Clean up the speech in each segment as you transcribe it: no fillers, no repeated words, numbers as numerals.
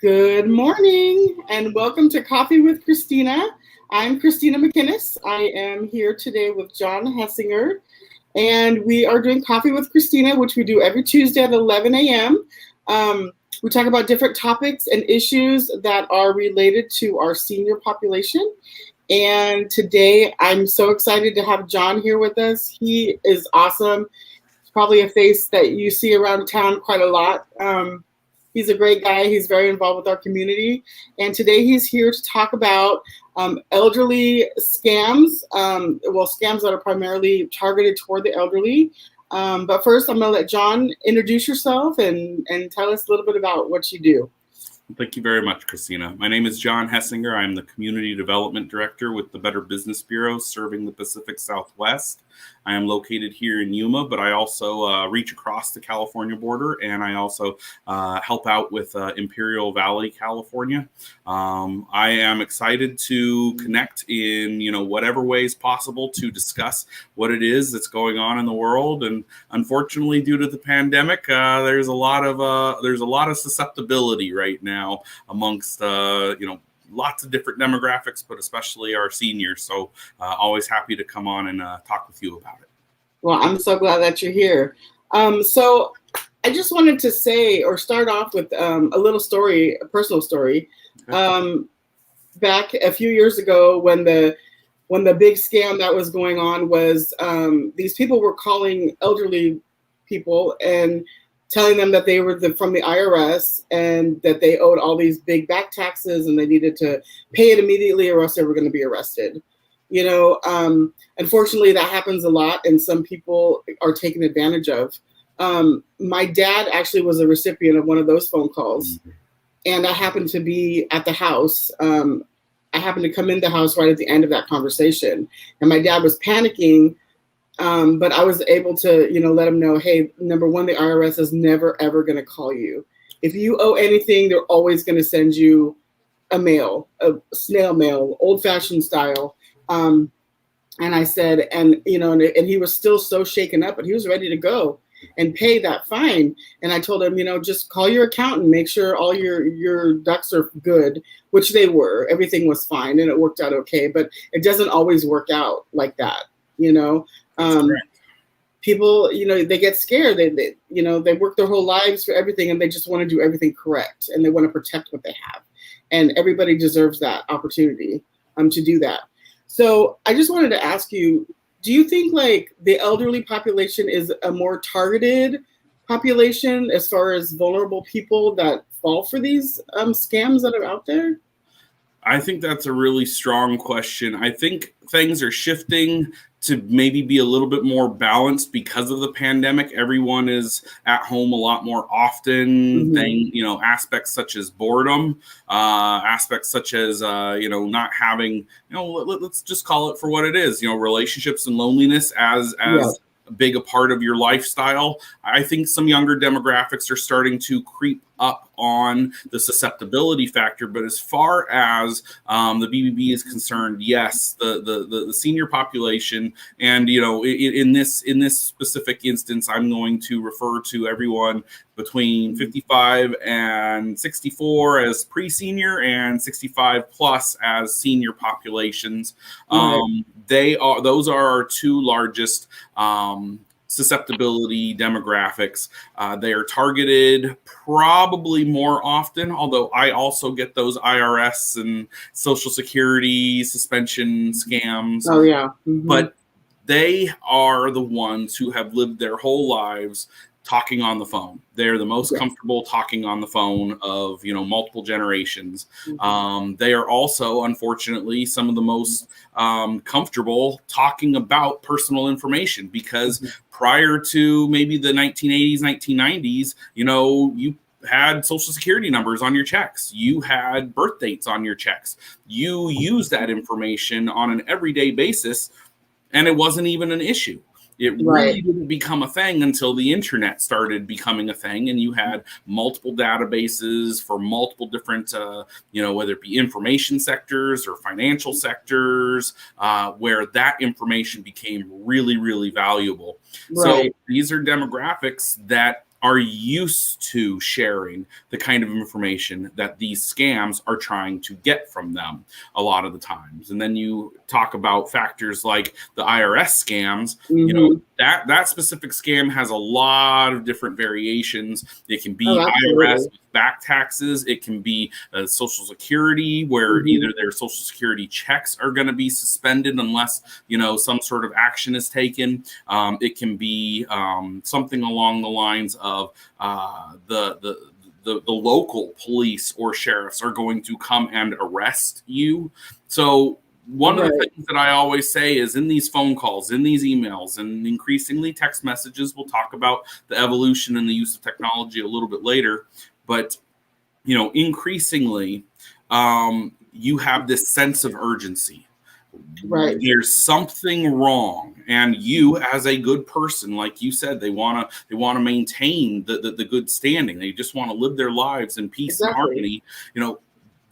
Good morning and welcome to Coffee with Cristina. I'm Cristina McInnes. I am here today with John Hessinger, and we are doing Coffee with Cristina, which we do every Tuesday at 11 a.m. We talk about different topics and issues that are related to our senior population. And today I'm so excited to have John here with us. He is awesome. He's probably a face that you see around town quite a lot. He's a great guy. He's very involved with our community. And today he's here to talk about elderly scams, scams that are primarily targeted toward the elderly. But first, I'm going to let John introduce yourself and tell us a little bit about what you do. Thank you very much, Cristina. My name is John Hessinger. I'm the Community Development Director with the Better Business Bureau serving the Pacific Southwest. I am located here in Yuma, but I also reach across the California border, and I also help out with Imperial Valley, California. I am excited to connect in whatever ways possible to discuss what it is that's going on in the world. And unfortunately, due to the pandemic, there's a lot of susceptibility right now amongst lots of different demographics, but especially our seniors. So always happy to come on and talk with you about it. Well, I'm so glad that you're here. So I just wanted to say or start off with a little story, a personal story. Okay. Back a few years ago when the big scam that was going on was these people were calling elderly people and telling them that they were from the IRS and that they owed all these big back taxes and they needed to pay it immediately or else they were going to be arrested. Unfortunately, that happens a lot and some people are taken advantage of. My dad actually was a recipient of one of those phone calls, and I happened to be at the house. I happened to come in the house right at the end of that conversation, and my dad was panicking. But I was able to, let them know, hey, number one, the IRS is never, ever going to call you. If you owe anything, they're always going to send you a snail mail, old fashioned style. And I said, and he was still so shaken up, but he was ready to go and pay that fine. And I told him, just call your accountant, make sure all your ducks are good, which they were. Everything was fine and it worked out okay. But it doesn't always work out like that, People, they get scared. They work their whole lives for everything and they just want to do everything correct and they want to protect what they have. And everybody deserves that opportunity to do that. So I just wanted to ask you, do you think like the elderly population is a more targeted population as far as vulnerable people that fall for these scams that are out there? I think that's a really strong question. I think things are shifting to maybe be a little bit more balanced because of the pandemic. Everyone is at home a lot more often. Aspects such as boredom, aspects such as, not having, let's just call it for what it is, relationships and loneliness as big a part of your lifestyle. I think some younger demographics are starting to creep up on the susceptibility factor, but as far as the BBB is concerned, yes, the senior population, and in this specific instance, I'm going to refer to everyone between 55 and 64 as pre-senior and 65 plus as senior populations. Right. Those are our two largest susceptibility demographics. They are targeted probably more often, although I also get those IRS and Social Security suspension scams. Oh, yeah. But they are the ones who have lived their whole lives talking on the phone. They're the most comfortable talking on the phone of, multiple generations. They are also, unfortunately, some of the most comfortable talking about personal information because prior to maybe the 1980s, 1990s, you had Social Security numbers on your checks. You had birth dates on your checks. You used that information on an everyday basis, and it wasn't even an issue. It really didn't become a thing until the internet started becoming a thing, and you had multiple databases for multiple different, whether it be information sectors or financial sectors, where that information became really, really valuable. Right. So these are demographics that are used to sharing the kind of information that these scams are trying to get from them a lot of the times. And then you talk about factors like the IRS scams. You know, that specific scam has a lot of different variations. It can be IRS with back taxes. It can be Social Security, where either their Social Security checks are going to be suspended unless, you know, some sort of action is taken. It can be something along the lines of the local police or sheriffs are going to come and arrest you. So one of the things that I always say is, in these phone calls, in these emails, and increasingly text messages, we'll talk about the evolution and the use of technology a little bit later, but, you know, increasingly, you have this sense of urgency. Right. There's something wrong, and you, as a good person, like you said, they want to maintain the good standing. They just want to live their lives in peace and harmony. You know,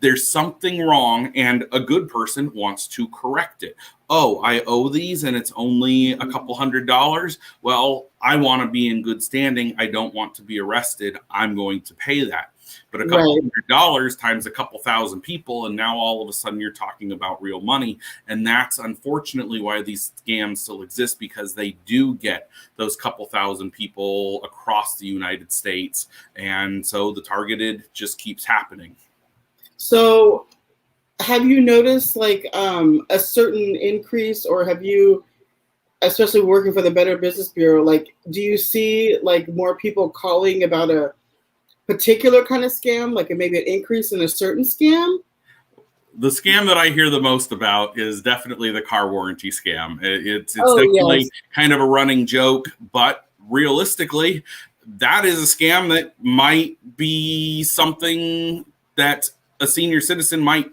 there's something wrong, and a good person wants to correct it. Oh, I owe these and it's only a couple $100. Well, I want to be in good standing. I don't want to be arrested. I'm going to pay that. But a couple $100 times a couple thousand people, and now all of a sudden you're talking about real money. And that's unfortunately why these scams still exist, because they do get those couple thousand people across the United States. And so the targeted just keeps happening. So have you noticed like a certain increase, or have you, especially working for the Better Business Bureau, like, do you see like more people calling about a particular kind of scam, like maybe an increase in a certain scam? The scam that I hear the most about is definitely the car warranty scam. It's definitely kind of a running joke, but realistically, that is a scam that might be something that a senior citizen might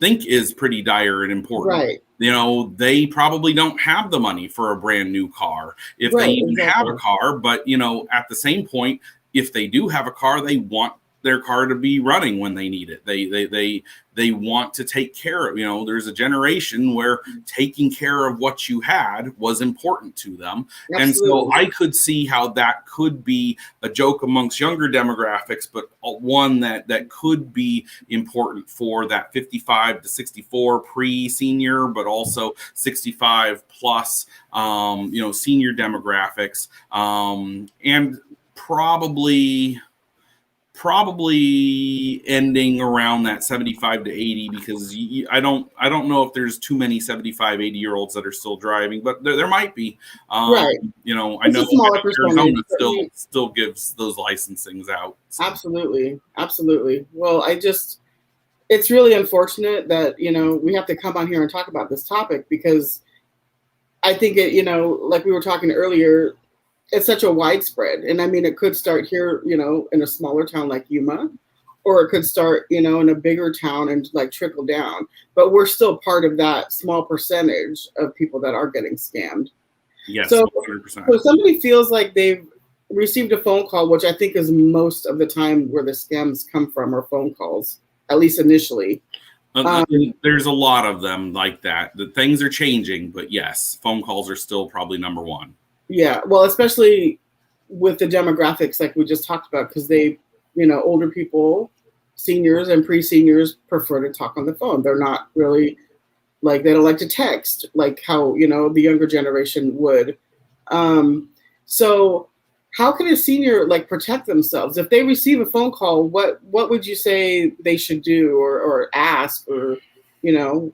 think is pretty dire and important. Right. You know, they probably don't have the money for a brand new car, if they even have a car. But, you know, at the same point, if they do have a car, they want their car to be running when they need it. They want to take care of, you know, there's a generation where taking care of what you had was important to them. Absolutely. And so I could see how that could be a joke amongst younger demographics, but one that could be important for that 55 to 64 pre-senior, but also 65 plus, you know, senior demographics, and probably ending around that 75 to 80, because I don't know if there's too many 75, 80-year-olds that are still driving, but there might be. Right. You know, I know Arizona still gives those licensings out. So. Absolutely. Well, it's really unfortunate that, you know, we have to come on here and talk about this topic, because I think it, you know, like we were talking earlier, it's such a widespread. And I mean, it could start here, you know, in a smaller town like Yuma, or it could start, you know, in a bigger town and like trickle down. But we're still part of that small percentage of people that are getting scammed. Yes, so 100%. So somebody feels like they've received a phone call, which I think is most of the time where the scams come from, are phone calls, at least initially. There's a lot of them like that. The things are changing, but yes, phone calls are still probably number one. Yeah, well, especially with the demographics like we just talked about, because they, you know, older people, seniors and pre-seniors prefer to talk on the phone. They're not really like, they don't like to text like how, you know, the younger generation would. So how can a senior like protect themselves if they receive a phone call? What would you say they should do or ask, or, you know?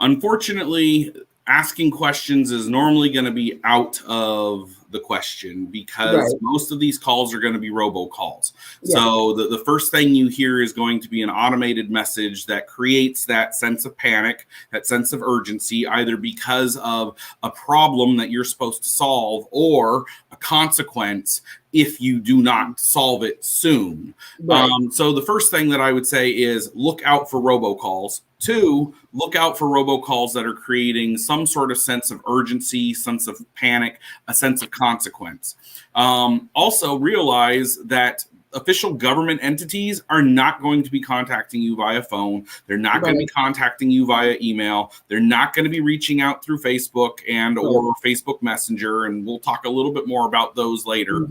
Unfortunately, asking questions is normally going to be out of the question, because most of these calls are going to be robocalls. Yeah. So the first thing you hear is going to be an automated message that creates that sense of panic, that sense of urgency, either because of a problem that you're supposed to solve or a consequence if you do not solve it soon. Right. So the first thing that I would say is look out for robocalls. 2, look out for robocalls that are creating some sort of sense of urgency, sense of panic, a sense of consequence. Also realize that official government entities are not going to be contacting you via phone. They're not going to be contacting you via email. They're not going to be reaching out through Facebook or Facebook Messenger. And we'll talk a little bit more about those later.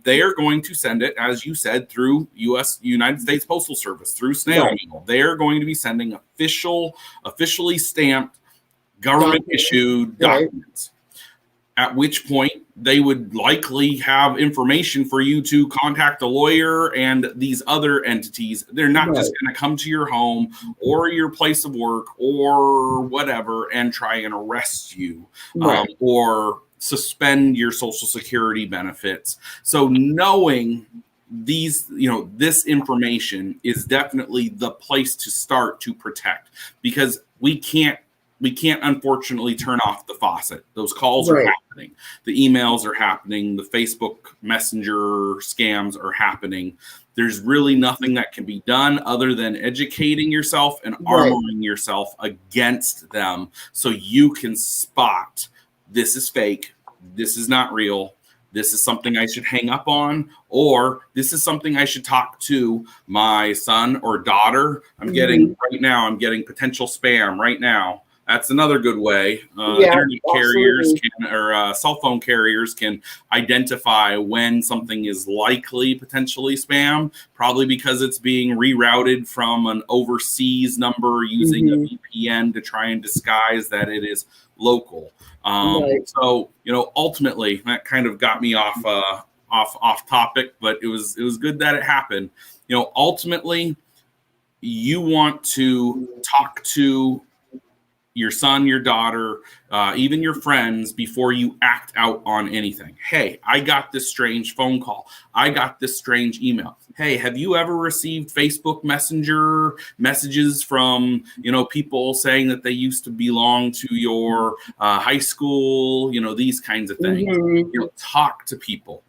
They are going to send it, as you said, through United States Postal Service, through snail mail. They are going to be sending officially stamped, government issued documents. At which point they would likely have information for you to contact a lawyer and these other entities. They're not just going to come to your home or your place of work or whatever and try and arrest you or suspend your Social Security benefits. So knowing this information is definitely the place to start to protect, because we can't unfortunately turn off the faucet. Those calls are happening. The emails are happening. The Facebook Messenger scams are happening. There's really nothing that can be done other than educating yourself and armoring yourself against them so you can spot, this is fake, this is not real, this is something I should hang up on, or this is something I should talk to my son or daughter. I'm getting potential spam right now. That's another good way. Internet carriers or cell phone carriers can identify when something is likely potentially spam, probably because it's being rerouted from an overseas number using a VPN to try and disguise that it is local. So, ultimately that kind of got me off topic, but it was good that it happened. Ultimately you want to talk to your son, your daughter, even your friends before you act out on anything. Hey, I got this strange phone call. I got this strange email. Hey, have you ever received Facebook Messenger messages from, people saying that they used to belong to your high school, these kinds of things. Talk to people,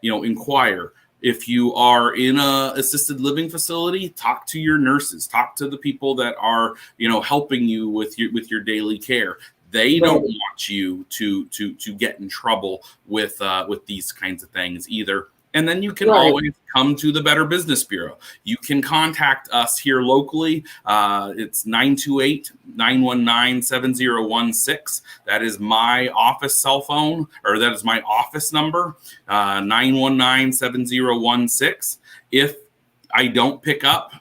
inquire. If you are in a assisted living facility, talk to your nurses, talk to the people that are, helping you with your daily care. They don't want you to get in trouble with these kinds of things either. And then you can always come to the Better Business Bureau. You can contact us here locally. It's 928-919-7016. That is my office cell phone, or that is my office number, 919-7016. If I don't pick up,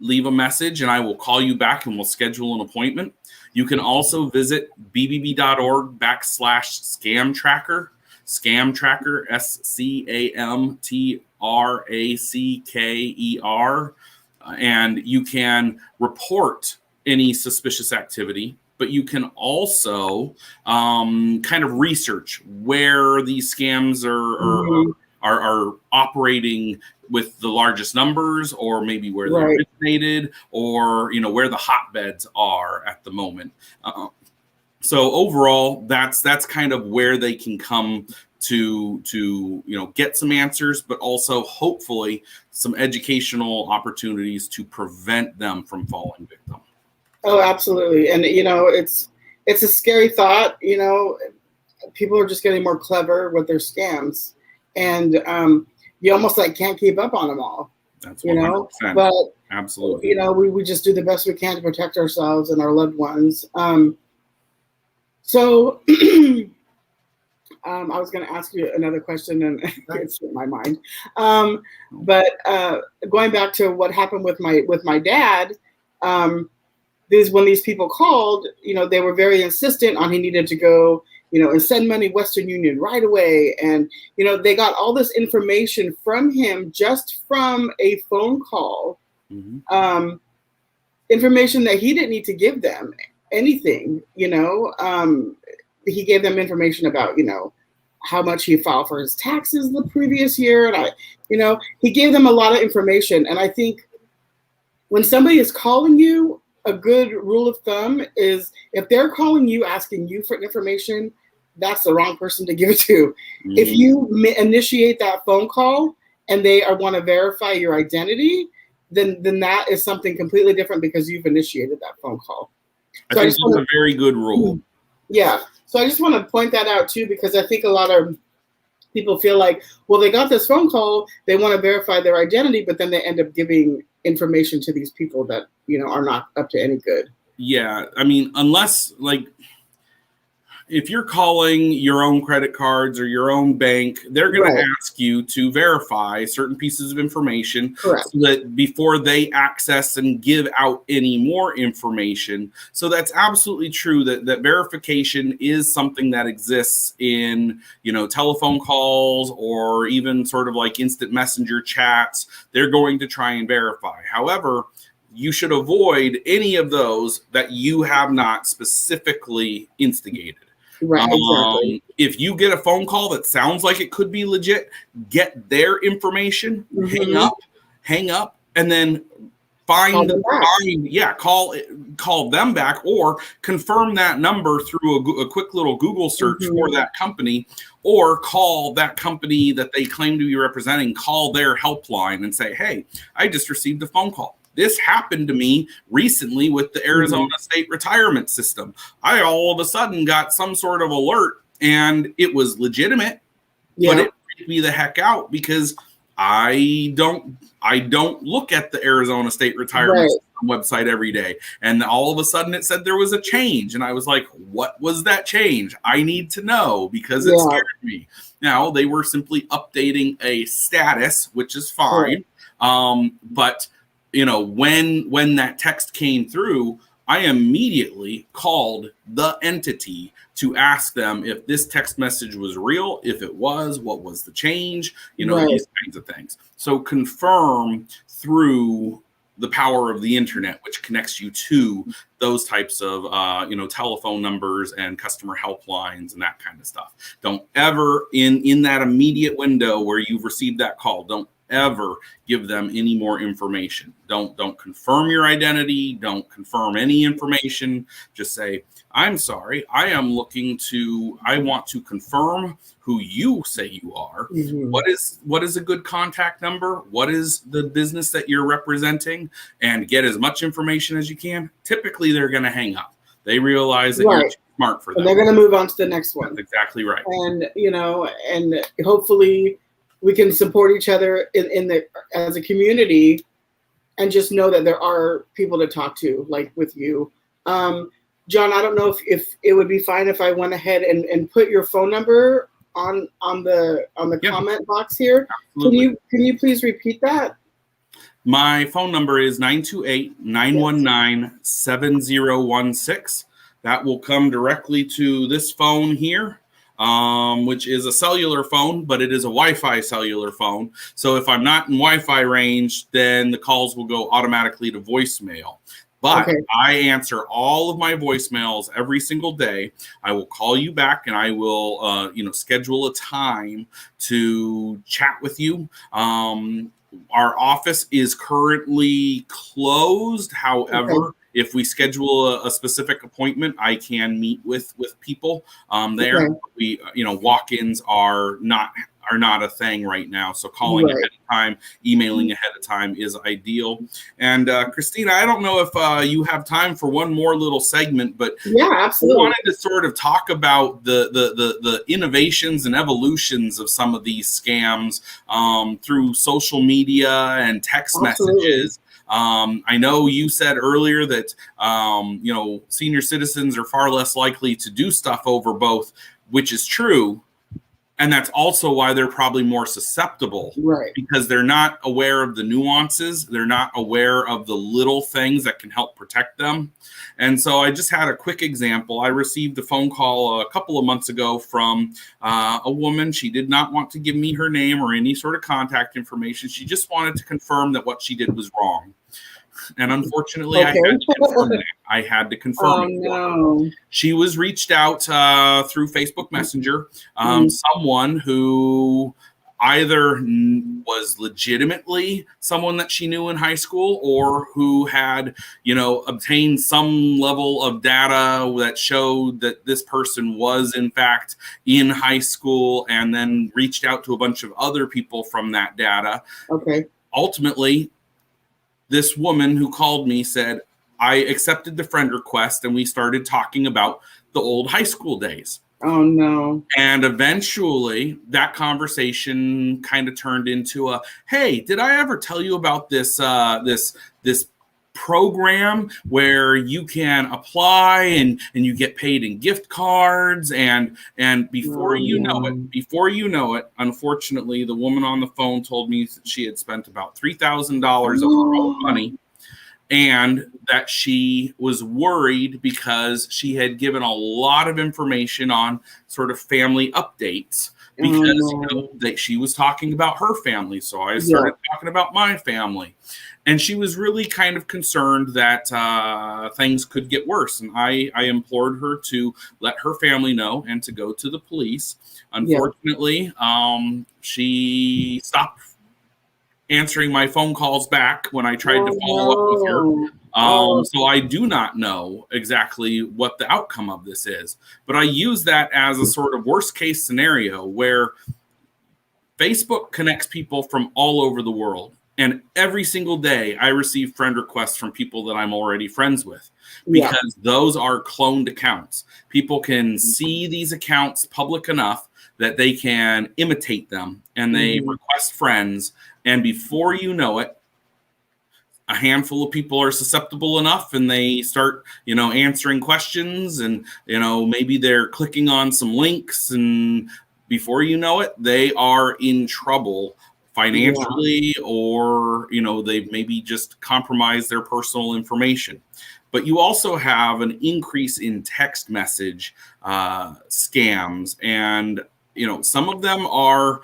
leave a message and I will call you back and we'll schedule an appointment. You can also visit bbb.org/scam tracker. Scam Tracker, SCAMTRACKER, and you can report any suspicious activity, but you can also kind of research where these scams are operating with the largest numbers, or maybe where they're originated, or where the hotbeds are at the moment. So overall, that's kind of where they can come to get some answers, but also hopefully some educational opportunities to prevent them from falling victim. Oh, absolutely. And it's a scary thought. People are just getting more clever with their scams, and you almost can't keep up on them all. That's 100%. But absolutely, we just do the best we can to protect ourselves and our loved ones. So I was going to ask you another question, and it slipped my mind. But going back to what happened with my dad, when these people called, they were very insistent on he needed to go, and send money Western Union right away, and they got all this information from him just from a phone call, information that he didn't need to give them anything. He gave them information about, how much he filed for his taxes the previous year. And he gave them a lot of information. And I think when somebody is calling you, a good rule of thumb is if they're calling you, asking you for information, that's the wrong person to give it to. If you initiate that phone call and they want to verify your identity, then that is something completely different because you've initiated that phone call. I think that's a very good rule. Yeah. So I just want to point that out too, because I think a lot of people feel like, well, they got this phone call, they want to verify their identity, but then they end up giving information to these people that, are not up to any good. Yeah. I mean, unless if you're calling your own credit cards or your own bank, they're going to ask you to verify certain pieces of information so that before they access and give out any more information. So that's absolutely true that verification is something that exists in, telephone calls or even sort of like instant messenger chats. They're going to try and verify. However, you should avoid any of those that you have not specifically instigated. Right, exactly. If you get a phone call that sounds like it could be legit, get their information, hang up, and then call them back, or confirm that number through a quick little Google search for that company, or call that company that they claim to be representing, call their helpline and say, hey, I just received a phone call. This happened to me recently with the Arizona State Retirement System. I all of a sudden got some sort of alert, and it was legitimate, but it freaked me the heck out because I don't look at the Arizona State Retirement System website every day. And all of a sudden it said there was a change, and I was like, what was that change? I need to know because it scared me. Now, they were simply updating a status, which is fine, but when that text came through, I immediately called the entity to ask them if this text message was real. If it was, what was the change? These kinds of things. So confirm through the power of the internet, which connects you to those types of, telephone numbers and customer helplines and that kind of stuff. Don't ever in that immediate window where you've received that call, don't ever give them any more information. Don't confirm your identity. Don't confirm any information. Just say, I'm sorry, I want to confirm who you say you are. What is a good contact number? What is the business that you're representing? And get as much information as you can. Typically, they're going to hang up. They realize that you're too smart for them. And they're going to move on to the next one. That's exactly right. And, and hopefully we can support each other as a community, and just know that there are people to talk to, like with you. John, I don't know if it would be fine if I went ahead and put your phone number on the comment box here. Absolutely. Can you please repeat that? My phone number is 928-919-7016. That will come directly to this phone here. Which is a cellular phone, but it is a Wi-Fi cellular phone. So if I'm not in Wi-Fi range, then the calls will go automatically to voicemail. But I answer all of my voicemails every single day. I will call you back, and I will, schedule a time to chat with you. Our office is currently closed. However, if we schedule a specific appointment, I can meet with people there. We, walk-ins are not a thing right now. So calling ahead of time, emailing ahead of time is ideal. And Cristina, I don't know if you have time for one more little segment, but absolutely. I wanted to sort of talk about the innovations and evolutions of some of these scams through social media and text messages. I know you said earlier that, senior citizens are far less likely to do stuff over both, which is true. And that's also why they're probably more susceptible, because they're not aware of the nuances. They're not aware of the little things that can help protect them. And so I just had a quick example. I received a phone call a couple of months ago from a woman. She did not want to give me her name or any sort of contact information. She just wanted to confirm that what she did was wrong. And unfortunately, I had to confirm it. She was reached out through Facebook Messenger. Someone who either was legitimately someone that she knew in high school, or who had, obtained some level of data that showed that this person was in fact in high school, and then reached out to a bunch of other people from that data. Ultimately, this woman who called me said, I accepted the friend request, and we started talking about the old high school days. Oh no. And eventually that conversation kind of turned into a, hey, did I ever tell you about this program where you can apply and you get paid in gift cards, and before you know it, unfortunately, the woman on the phone told me that she had spent about $3,000 of her own money, and that she was worried because she had given a lot of information on sort of family updates, because that she was talking about her family. So I started talking about my family. And she was really kind of concerned that things could get worse. And I implored her to let her family know and to go to the police. Unfortunately, she stopped answering my phone calls back when I tried to follow up with her. So I do not know exactly what the outcome of this is. But I use that as a sort of worst case scenario where Facebook connects people from all over the world. And every single day I receive friend requests from people that I'm already friends with, because those are cloned accounts. People can see these accounts public enough that they can imitate them, and they request friends. And before you know it, a handful of people are susceptible enough, and they start, answering questions, and, maybe they're clicking on some links, and before you know it, they are in trouble financially, or, they've maybe just compromised their personal information. But you also have an increase in text message scams. And, some of them are,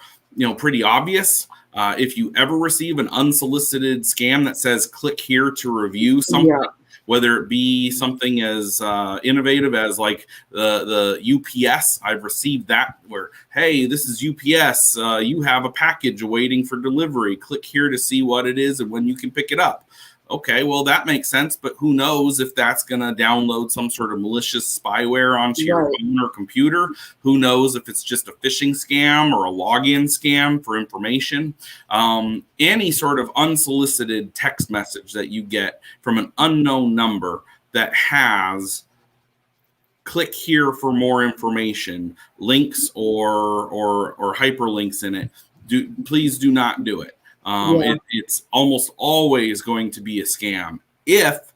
pretty obvious. If you ever receive an unsolicited scam that says click here to review something, whether it be something as innovative as like the UPS, I've received that where, hey, this is UPS. You have a package awaiting for delivery. Click here to see what it is and when you can pick it up. Okay, well, that makes sense, but who knows if that's going to download some sort of malicious spyware onto your phone or computer? Who knows if it's just a phishing scam or a login scam for information? Any sort of unsolicited text message that you get from an unknown number that has click here for more information, links or hyperlinks in it, please do not do it. It's almost always going to be a scam if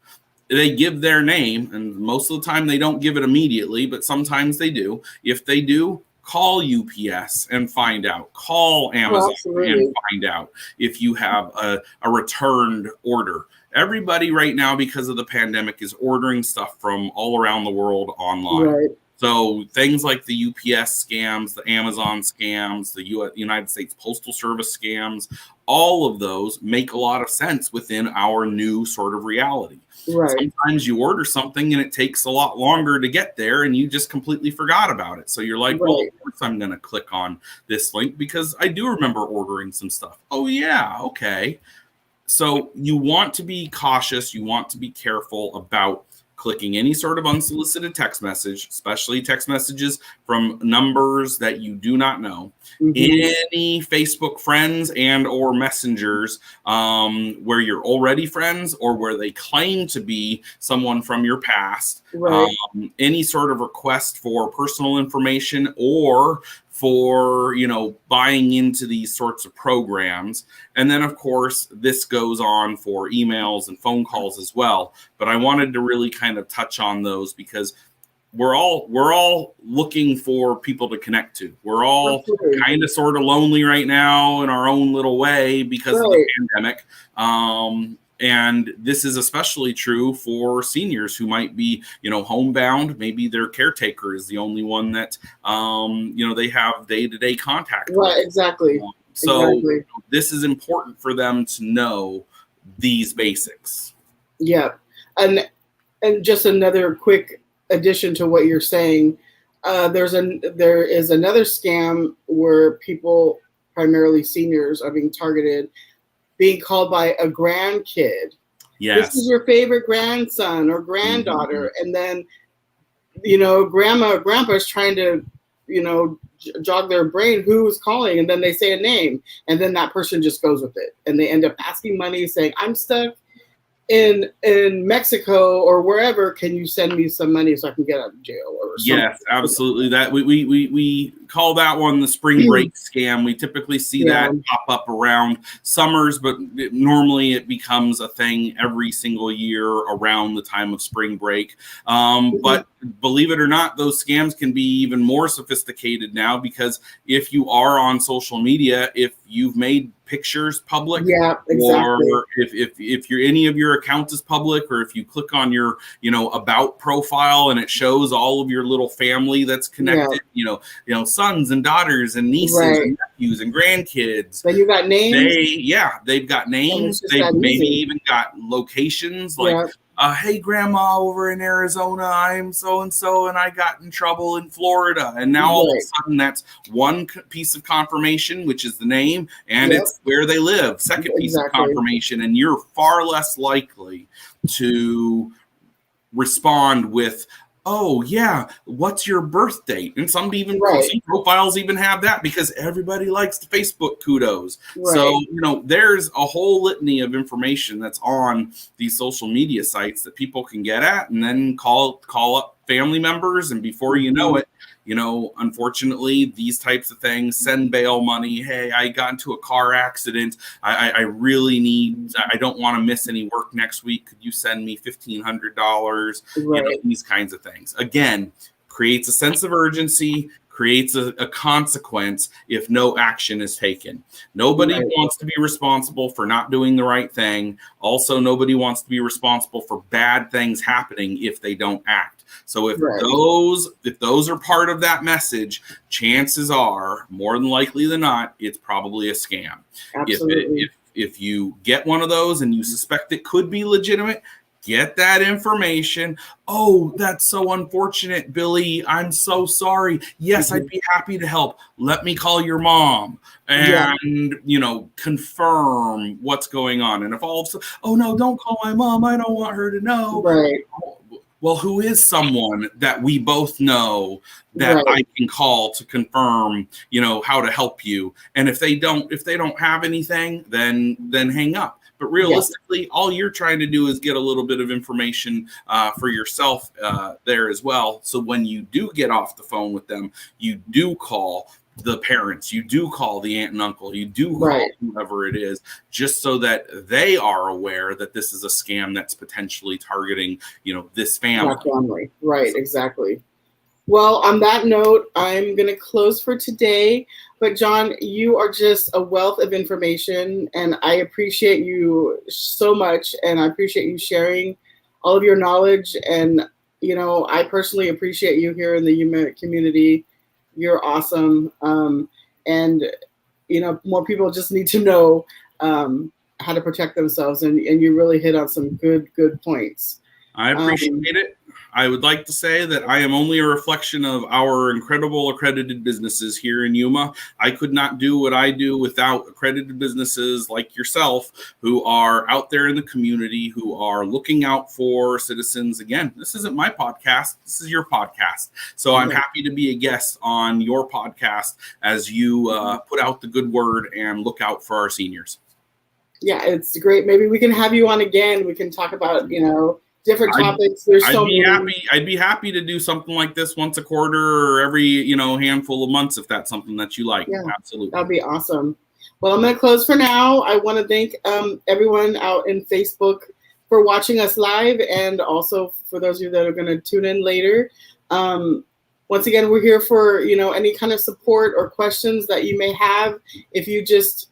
they give their name, and most of the time they don't give it immediately, but sometimes they do. If they do, call UPS and find out. Call Amazon and find out if you have a returned order. Everybody right now, because of the pandemic, is ordering stuff from all around the world online. So things like the UPS scams, the Amazon scams, the United States Postal Service scams, all of those make a lot of sense within our new sort of reality. Sometimes you order something and it takes a lot longer to get there, and you just completely forgot about it. So you're like, well, of course I'm going to click on this link because I do remember ordering some stuff. Oh, yeah, okay. So you want to be cautious. You want to be careful about clicking any sort of unsolicited text message, especially text messages from numbers that you do not know. Any Facebook friends and or messengers where you're already friends or where they claim to be someone from your past. Any sort of request for personal information or for, buying into these sorts of programs. And then, of course, this goes on for emails and phone calls as well. But I wanted to really kind of touch on those because we're all looking for people to connect to. We're all kind of sort of lonely right now in our own little way because of the pandemic. And this is especially true for seniors who might be, homebound. Maybe their caretaker is the only one that, they have day-to-day contact with. Exactly. So this is important for them to know these basics. Yeah. And just another quick addition to what you're saying, there is another scam where people, primarily seniors, are being targeted, being called by a grandkid. This is your favorite grandson or granddaughter. And then, grandma or grandpa is trying to, jog their brain who's calling. And then they say a name. And then that person just goes with it. And they end up asking money, saying, I'm stuck in Mexico or wherever, can you send me some money so I can get out of jail or something? Yes, absolutely. That we call that one the spring break scam. We typically see that pop up around summers, but normally it becomes a thing every single year around the time of spring break. But believe it or not, those scams can be even more sophisticated now, because if you are on social media, if you've made pictures public, or if any of your accounts is public, or if you click on your about profile and it shows all of your little family that's connected, sons and daughters and nieces and nephews and grandkids. Then you got names. They've got names. They've maybe even got locations like. Hey, grandma, over in Arizona, I'm so-and-so, and I got in trouble in Florida. And now all of a sudden that's one piece of confirmation, which is the name, and it's where they live. Second piece of confirmation, and you're far less likely to respond with, oh yeah, what's your birth date? And some profiles even have that, because everybody likes the Facebook kudos. So there's a whole litany of information that's on these social media sites that people can get at, and then call up family members, and before you know it, unfortunately, these types of things, send bail money. Hey, I got into a car accident. I really need, I don't want to miss any work next week. Could you send me $1,500? These kinds of things. Again, creates a sense of urgency, creates a consequence if no action is taken. Nobody wants to be responsible for not doing the right thing. Also, nobody wants to be responsible for bad things happening if they don't act. So if those are part of that message, chances are, more than likely than not, it's probably a scam. Absolutely. If you get one of those and you suspect it could be legitimate, get that information. Oh, that's so unfortunate, Billy. I'm so sorry. Yes, I'd be happy to help. Let me call your mom and, confirm what's going on. And if all of a sudden, oh no, don't call my mom, I don't want her to know. Well, who is someone that we both know that I can call to confirm, how to help you? And if they don't have anything, then hang up. But realistically, all you're trying to do is get a little bit of information for yourself there as well. So when you do get off the phone with them, you do call the parents, you do call the aunt and uncle, you do call whoever it is, just so that they are aware that this is a scam that's potentially targeting, this family. Exactly. Well, on that note, I'm going to close for today. But John, you are just a wealth of information, and I appreciate you so much, and I appreciate you sharing all of your knowledge. And, I personally appreciate you here in the Yuma community. You're awesome. And, more people just need to know how to protect themselves. And you really hit on some good points. I appreciate it. I would like to say that I am only a reflection of our incredible accredited businesses here in Yuma. I could not do what I do without accredited businesses like yourself, who are out there in the community, who are looking out for citizens. Again, this isn't my podcast. This is your podcast. So I'm happy to be a guest on your podcast as you put out the good word and look out for our seniors. Yeah, it's great. Maybe we can have you on again. We can talk about, different topics. I'd be happy to do something like this once a quarter or every, handful of months, if that's something that you like. Yeah, absolutely. That'd be awesome. Well, I'm going to close for now. I want to thank everyone out in Facebook for watching us live, and also for those of you that are going to tune in later. Once again, we're here for, any kind of support or questions that you may have. If you just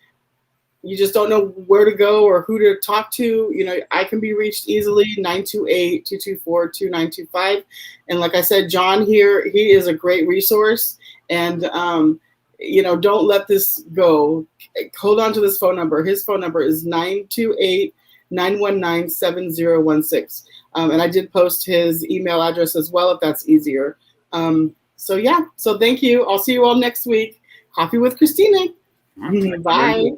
don't know where to go or who to talk to, I can be reached easily, 928-224-2925. And like I said, John here, he is a great resource. And, don't let this go. Hold on to this phone number. His phone number is 928-919-7016. And I did post his email address as well, if that's easier. So thank you. I'll see you all next week. Coffee with Cristina. Okay. Bye.